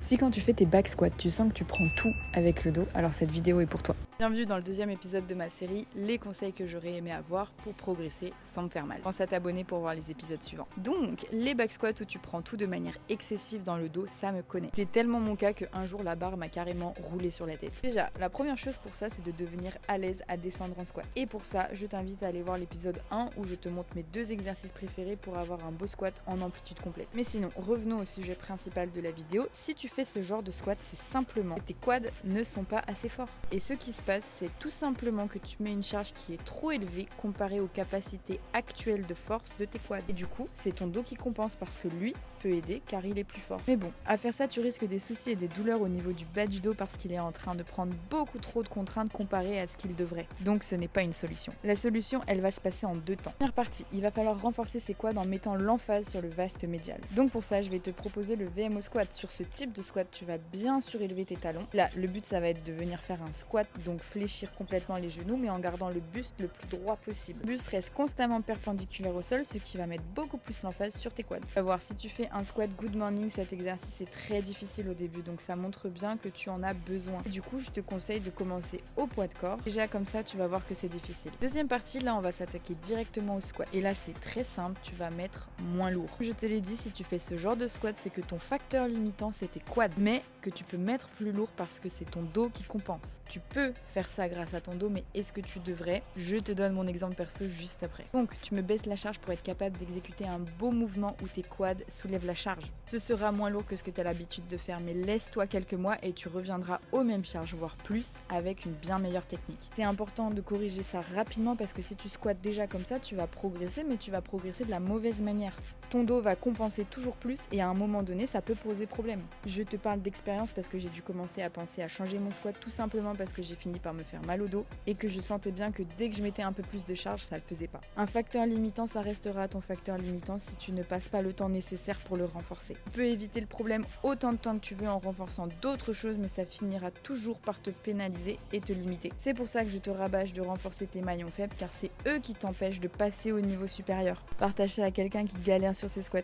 Si quand tu fais tes back squats, tu sens que tu prends tout avec le dos, alors cette vidéo est pour toi. Bienvenue dans le deuxième épisode de ma série, les conseils que j'aurais aimé avoir pour progresser sans me faire mal. Pense à t'abonner pour voir les épisodes suivants. Donc, les back squats où tu prends tout de manière excessive dans le dos, ça me connaît. C'est tellement mon cas qu'un jour la barre m'a carrément roulé sur la tête. Déjà, la première chose pour ça, c'est de devenir à l'aise à descendre en squat. Et pour ça, je t'invite à aller voir l'épisode 1 où je te montre mes 2 exercices préférés pour avoir un beau squat en amplitude complète. Mais sinon, revenons au sujet principal de la vidéo. Si tu fais ce genre de squat, c'est simplement que tes quads ne sont pas assez forts. Et ce qui se passe, c'est tout simplement que tu mets une charge qui est trop élevée comparée aux capacités actuelles de force de tes quads. Et du coup, c'est ton dos qui compense parce que lui peut aider car il est plus fort. Mais bon, à faire ça, tu risques des soucis et des douleurs au niveau du bas du dos parce qu'il est en train de prendre beaucoup trop de contraintes comparées à ce qu'il devrait. Donc ce n'est pas une solution. La solution, elle va se passer en 2 temps. Première partie, il va falloir renforcer ses quads en mettant l'emphase sur le vaste médial. Donc pour ça, je vais te proposer le VMO squat. Sur ce type de squat, tu vas bien surélever tes talons. Là, le but, ça va être de venir faire un squat, donc fléchir complètement les genoux, mais en gardant le buste le plus droit possible. Le buste reste constamment perpendiculaire au sol, ce qui va mettre beaucoup plus l'emphase sur tes quads. Tu vas voir, si tu fais un squat good morning, cet exercice est très difficile au début, donc ça montre bien que tu en as besoin. Et du coup, je te conseille de commencer au poids de corps. Déjà comme ça, tu vas voir que c'est difficile. Deuxième partie, là, on va s'attaquer directement au squat. Et là, c'est très simple, tu vas mettre moins lourd. Je te l'ai dit, si tu fais ce genre de squat, c'est que ton facteur limitant, c'est tes quads, mais que tu peux mettre plus lourd parce que c'est ton dos qui compense. Tu peux faire ça grâce à ton dos, mais est-ce que tu devrais? Je te donne mon exemple perso juste après. Donc, tu me baisses la charge pour être capable d'exécuter un beau mouvement où tes quads soulèvent la charge. Ce sera moins lourd que ce que tu as l'habitude de faire, mais laisse-toi quelques mois et tu reviendras aux mêmes charges, voire plus, avec une bien meilleure technique. C'est important de corriger ça rapidement parce que si tu squattes déjà comme ça, tu vas progresser, mais tu vas progresser de la mauvaise manière. Ton dos va compenser toujours plus et à un moment donné, ça peut poser problème. Je te parle d'expérience parce que j'ai dû commencer à penser à changer mon squat tout simplement parce que j'ai fini par me faire mal au dos et que je sentais bien que dès que je mettais un peu plus de charge, ça le faisait pas. Un facteur limitant, ça restera ton facteur limitant si tu ne passes pas le temps nécessaire pour le renforcer. Tu peux éviter le problème autant de temps que tu veux en renforçant d'autres choses, mais ça finira toujours par te pénaliser et te limiter. C'est pour ça que je te rabâche de renforcer tes maillons faibles car c'est eux qui t'empêchent de passer au niveau supérieur. Partage ça à quelqu'un qui galère sur ses squats.